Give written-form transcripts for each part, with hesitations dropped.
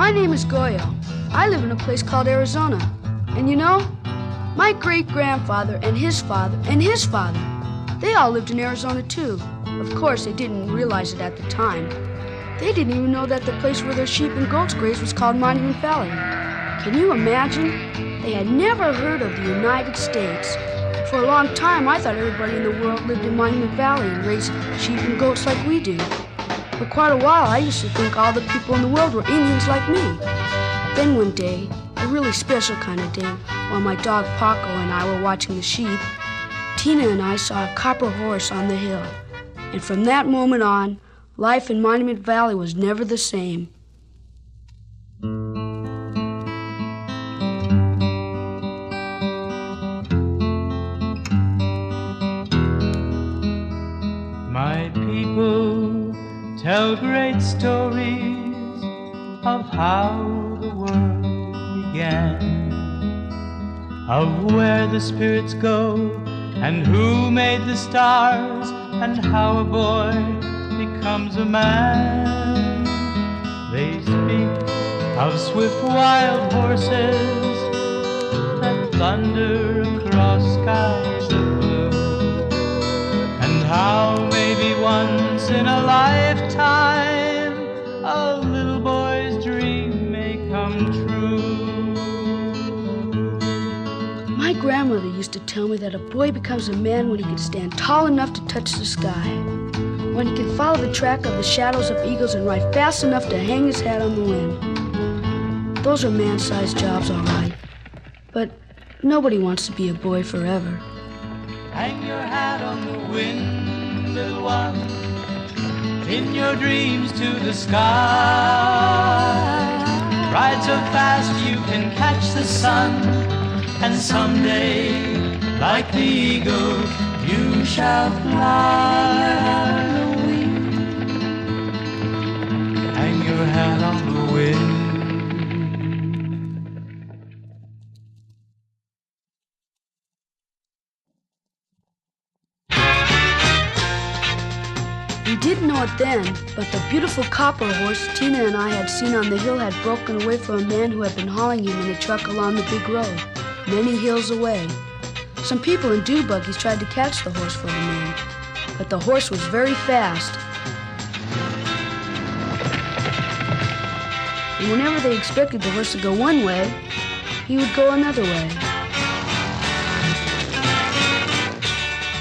My name is Goyo. I live in a place called Arizona. And you know, my great-grandfather and his father and his father, they all lived in Arizona too. Of course, they didn't realize it at the time. They didn't even know that the place where their sheep and goats grazed was called Monument Valley. Can you imagine? They had never heard of the United States. For a long time, I thought everybody in the world lived in Monument Valley and raised sheep and goats like we do. For quite a while, I used to think all the people in the world were Indians like me. Then one day, a really special kind of day, while my dog Paco and I were watching the sheep, Tina and I saw a copper horse on the hill. And from that moment on, life in Monument Valley was never the same. My people tell great stories of how the world began, of where the spirits go and who made the stars, and how a boy becomes a man. They speak of swift wild horses that thunder across skies of blue, and how maybe once in a lifetime a little boy's dream may come true. My grandmother used to tell me that a boy becomes a man when he can stand tall enough to touch the sky, when he can follow the track of the shadows of eagles and ride fast enough to hang his hat on the wind. Those are man-sized jobs, all right, but nobody wants to be a boy forever. Hang your hat on the wind, little one, pin your dreams to the sky. Ride so fast you can catch the sun, and someday, like the eagle, you shall fly. Hang your hat on the wind. We didn't know it then, but the beautiful copper horse Tina and I had seen on the hill had broken away from a man who had been hauling him in a truck along the big road, many hills away. Some people in dune buggies tried to catch the horse for the man, but the horse was very fast. And whenever they expected the horse to go one way, he would go another way.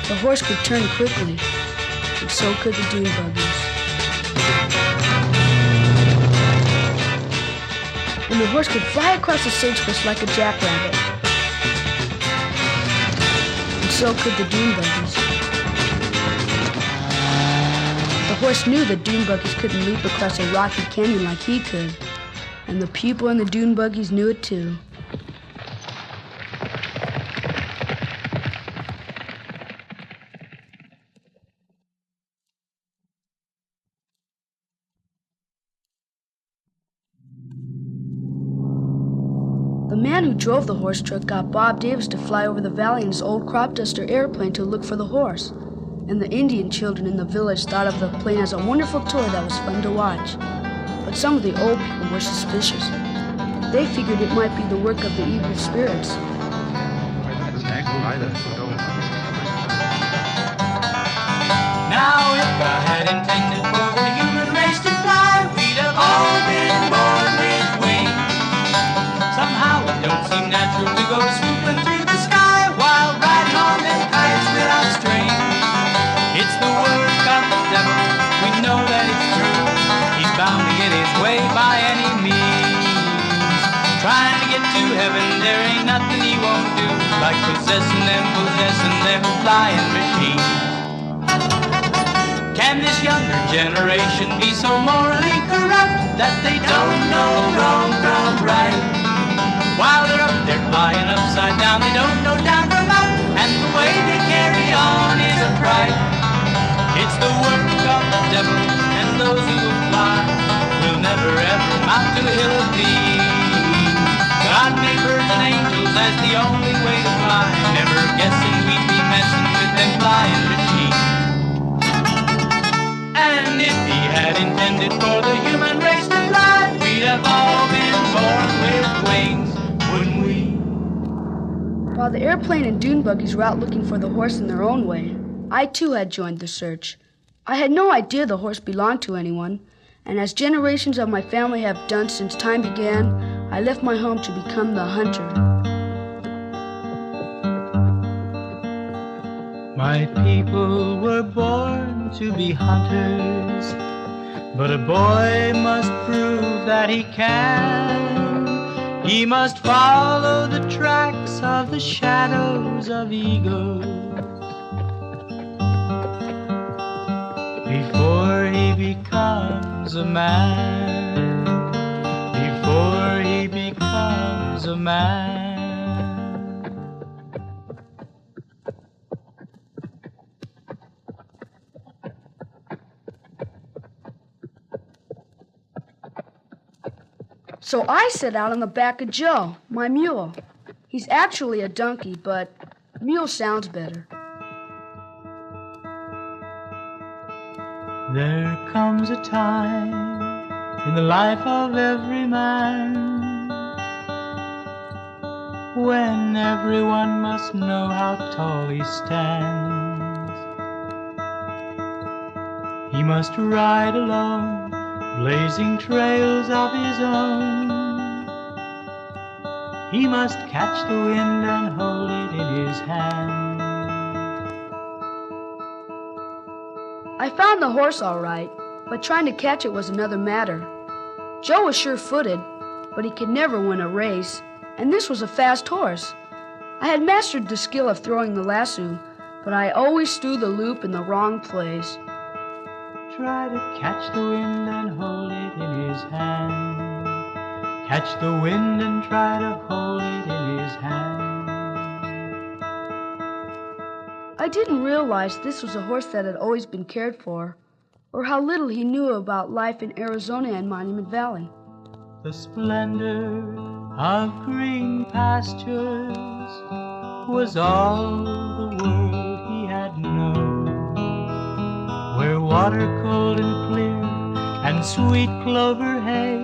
The horse could turn quickly, and so could the dune buggies. And the horse could fly across the sagebrush like a jackrabbit. And so could the dune buggies. The horse knew that dune buggies couldn't leap across a rocky canyon like he could. And the people in the dune buggies knew it too. The man who drove the horse truck got Bob Davis to fly over the valley in his old crop duster airplane to look for the horse. And the Indian children in the village thought of the plane as a wonderful toy that was fun to watch. But some of the old people were suspicious. They figured it might be the work of the evil spirits. Now if I had intended for the human race to fly, we'd have all been born with wings. Somehow it don't seem natural to go swooping through the sky while riding on them kites without strings. It's the work of the devil, we know that it's true. He's bound to get his way by any means. Trying to get to heaven, there ain't nothing he won't do, like possessing them flying machines. Can this younger generation be so morally corrupt that they don't know wrong from right? While they're up there flying upside down, they don't know down from up, and the way they carry on is a fright. It's the work of the devil, and those who will fly will never ever mount to a hill of thieves. God made birds and angels as the only way to fly, never guessing we'd be messing with them flying machines. And if he had intended for the human race to fly, we'd have all been While the airplane and dune buggies were out looking for the horse in their own way, I too had joined the search. I had no idea the horse belonged to anyone, and as generations of my family have done since time began, I left my home to become the hunter. My people were born to be hunters, but a boy must prove that he can. He must follow the tracks of the shadows of eagles before he becomes a man. Before he becomes a man. So I set out on the back of Joe, my mule. He's actually a donkey, but mule sounds better. There comes a time in the life of every man when everyone must know how tall he stands. He must ride alone, blazing trails of his own. He must catch the wind and hold it in his hand. I found the horse all right, but trying to catch it was another matter. Joe was sure-footed, but he could never win a race, and this was a fast horse. I had mastered the skill of throwing the lasso, but I always threw the loop in the wrong place. Try to catch the wind and hold it in his hand. Catch the wind and try to hold it in his hand. I didn't realize this was a horse that had always been cared for, or how little he knew about life in Arizona and Monument Valley. The splendor of green pastures was all the world he had known, where water cold and clear and sweet clover hay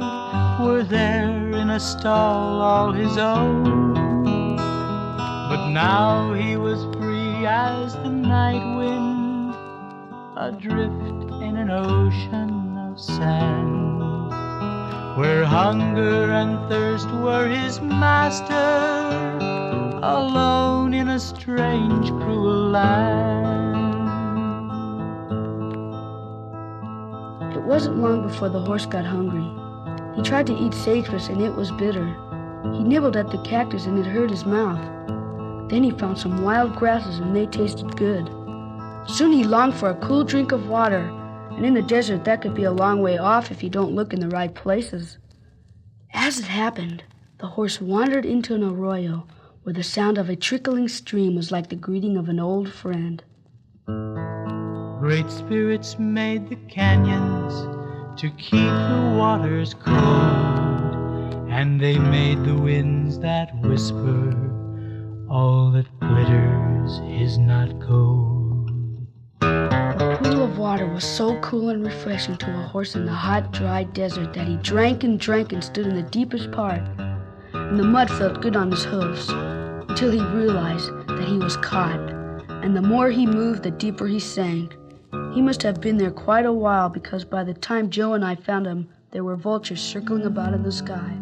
were there in a stall all his own. But now he was free as the night wind, adrift in an ocean of sand, where hunger and thirst were his master, alone in a strange, cruel land. It wasn't long before the horse got hungry. He tried to eat sagebrush and it was bitter. He nibbled at the cactus and it hurt his mouth. Then he found some wild grasses and they tasted good. Soon he longed for a cool drink of water, and in the desert that could be a long way off if you don't look in the right places. As it happened, the horse wandered into an arroyo where the sound of a trickling stream was like the greeting of an old friend. Great spirits made the canyons to keep the waters cold, and they made the winds that whisper, all that glitters is not gold. The pool of water was so cool and refreshing to a horse in the hot, dry desert that he drank and drank and stood in the deepest part, and the mud felt good on his hooves, until he realized that he was caught, and the more he moved, the deeper he sank. He must have been there quite a while, because by the time Joe and I found him, there were vultures circling about in the sky.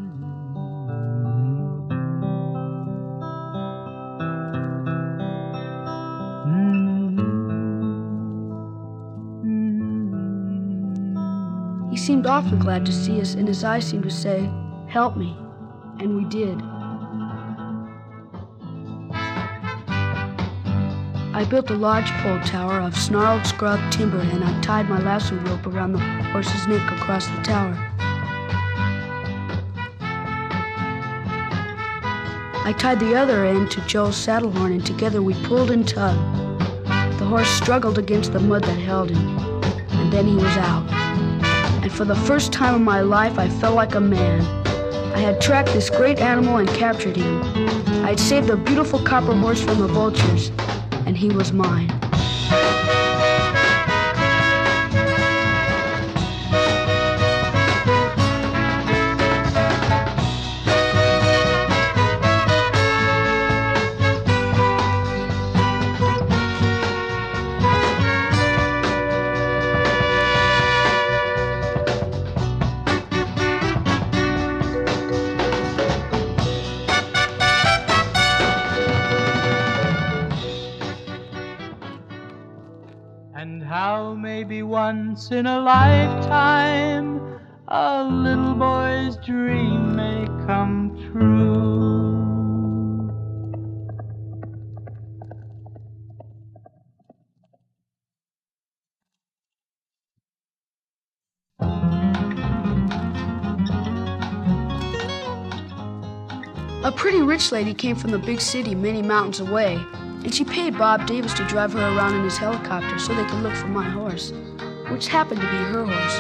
He seemed awfully glad to see us, and his eyes seemed to say, "Help me." And we did. I built a lodgepole tower of snarled scrub timber, and I tied my lasso rope around the horse's neck across the tower. I tied the other end to Joe's saddle horn, and together we pulled and tugged. The horse struggled against the mud that held him, and then he was out. And for the first time in my life, I felt like a man. I had tracked this great animal and captured him. I had saved a beautiful copper horse from the vultures, and he was mine. And how maybe once in a lifetime a little boy's dream may come true. A pretty rich lady came from the big city many mountains away, and she paid Bob Davis to drive her around in his helicopter so they could look for my horse, which happened to be her horse,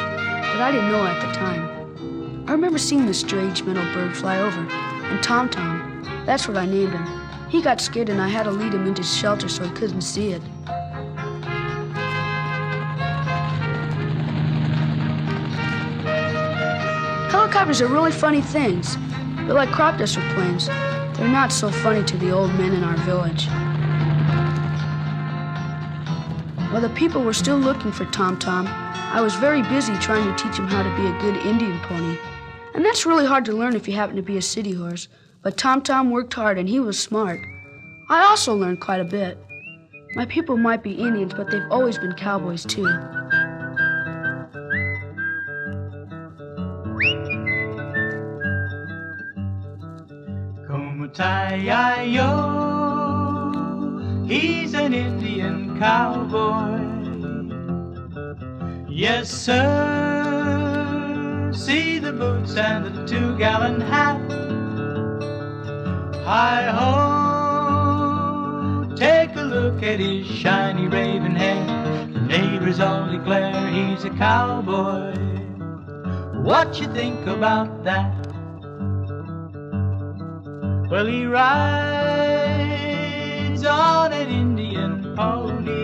but I didn't know at the time. I remember seeing this strange metal bird fly over, and Tom Tom, that's what I named him. He got scared and I had to lead him into shelter so he couldn't see it. Helicopters are really funny things. They're like crop duster planes. They're not so funny to the old men in our village. While the people were still looking for Tom Tom, I was very busy trying to teach him how to be a good Indian pony. And that's really hard to learn if you happen to be a city horse. But Tom Tom worked hard and he was smart. I also learned quite a bit. My people might be Indians, but they've always been cowboys too. Komutai-yo, he's an Indian cowboy. Yes, sir. See the boots and the 2-gallon hat. Hi-ho, take a look at his shiny raven hair. The neighbors all declare he's a cowboy. What you think about that? Well, he rides on an Indian pony.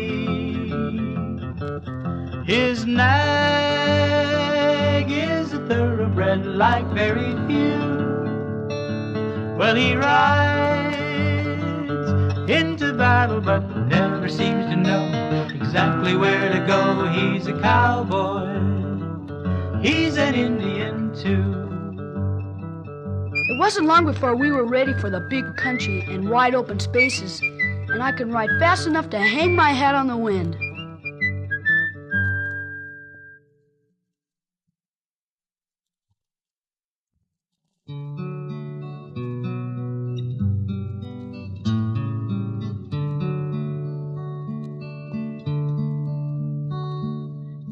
His nag is a thoroughbred like very few. Well, he rides into battle but never seems to know exactly where to go. He's a cowboy. He's an Indian too. It wasn't long before we were ready for the big country and wide open spaces, and I could ride fast enough to hang my hat on the wind.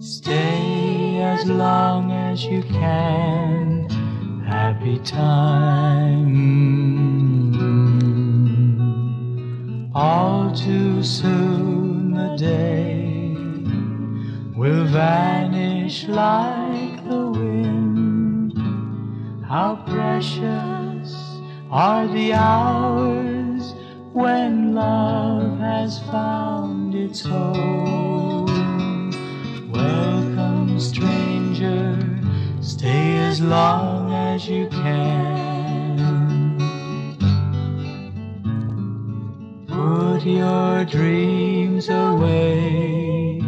Stay as long as you can. Happy time. All too soon the day will vanish like the wind. How precious are the hours when love has found its home. Welcome, stranger, stay as long as you can. Put your dreams away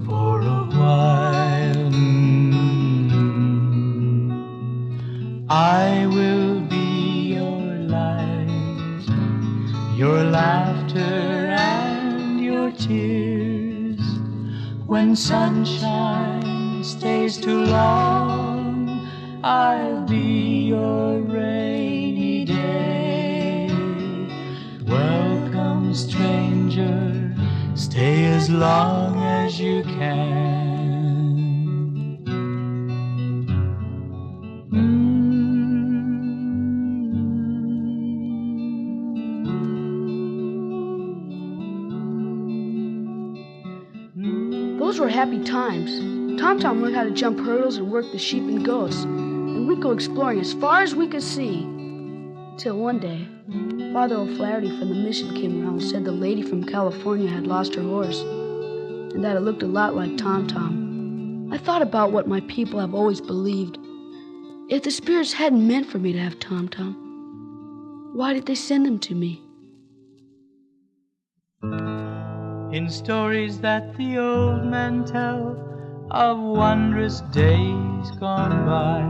for a while. I will be your light, your laughter and your tears. When sunshine stays too long, I'll be your rainy day. Welcome, stranger, stay as long as you can. Those were happy times. Tom Tom learned how to jump hurdles and work the sheep and goats, and we'd go exploring as far as we could see. Till one day, Father O'Flaherty from the mission came around and said the lady from California had lost her horse, and that it looked a lot like Tom Tom. I thought about what my people have always believed. If the spirits hadn't meant for me to have Tom Tom, why did they send him to me? In stories that the old men tell of wondrous days gone by,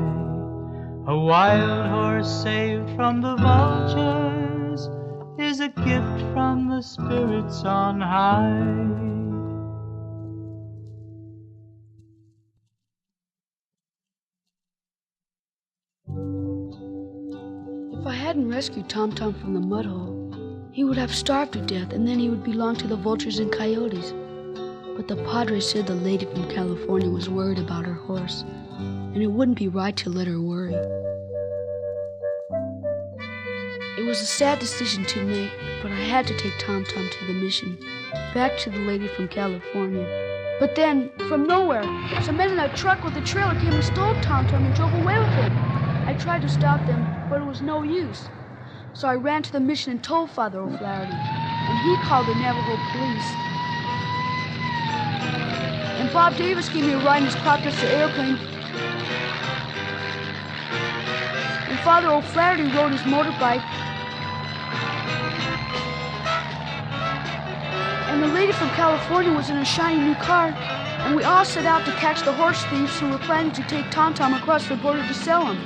a wild horse saved from the vultures is a gift from the spirits on high. hadn't rescued Tom Tom from the mud hole, he would have starved to death, and then he would belong to the vultures and coyotes. But the padre said the lady from California was worried about her horse, and it wouldn't be right to let her worry. It was a sad decision to make, but I had to take Tom Tom to the mission, back to the lady from California. But then, from nowhere, some men in a truck with a trailer came and stole Tom Tom and drove away with him. I tried to stop them, but it was no use. So I ran to the mission and told Father O'Flaherty, and he called the Navajo police. And Bob Davis gave me a ride in his crop duster airplane. And Father O'Flaherty rode his motorbike. And the lady from California was in a shiny new car, and we all set out to catch the horse thieves who were planning to take Tom Tom across the border to sell him.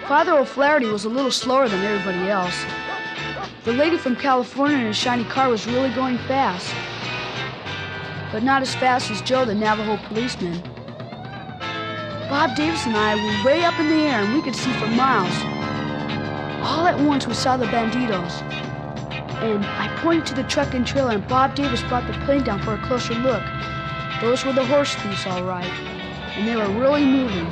Father O'Flaherty was a little slower than everybody else. The lady from California in a shiny car was really going fast, but not as fast as Joe, the Navajo policeman. Bob Davis and I were way up in the air, and we could see for miles. All at once, we saw the banditos, and I pointed to the truck and trailer, and Bob Davis brought the plane down for a closer look. Those were the horse thieves, all right, and they were really moving.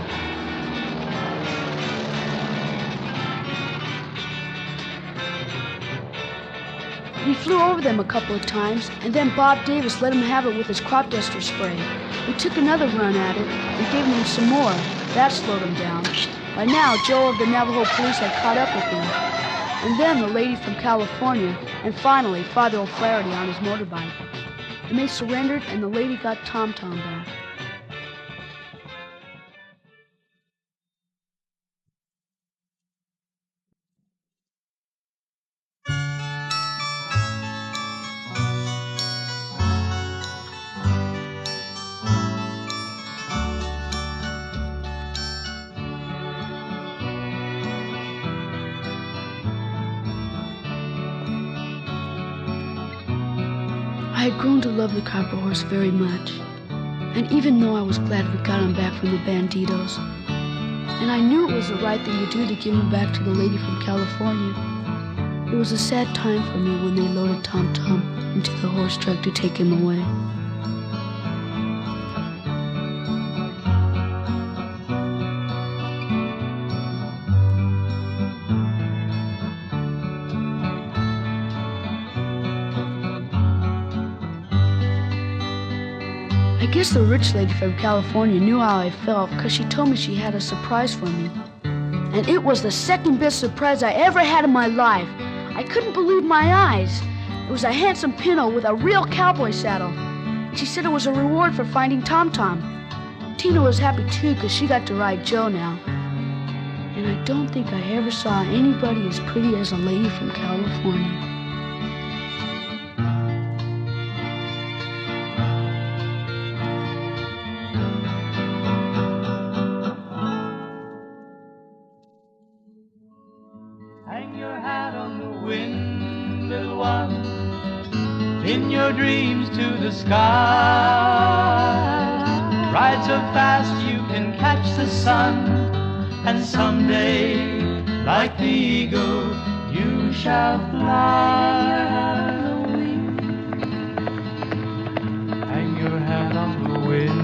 We flew over them a couple of times, and then Bob Davis let him have it with his crop duster spray. We took another run at it and gave him some more. That slowed him down. By now, Joe of the Navajo police had caught up with him. And then the lady from California, and finally Father O'Flaherty on his motorbike. And they surrendered, and the lady got Tom Tom back. I had grown to love the copper horse very much, and even though I was glad we got him back from the banditos, and I knew it was the right thing to do to give him back to the lady from California, it was a sad time for me when they loaded Tom Tom into the horse truck to take him away. I guess the rich lady from California knew how I felt because she told me she had a surprise for me. And it was the second best surprise I ever had in my life. I couldn't believe my eyes. It was a handsome pinto with a real cowboy saddle. She said it was a reward for finding Tom Tom. Tina was happy too because she got to ride Joe now. And I don't think I ever saw anybody as pretty as a lady from California. In your dreams to the sky, ride so fast you can catch the sun, and someday, like the eagle, you shall fly. Hang your hat on the wind,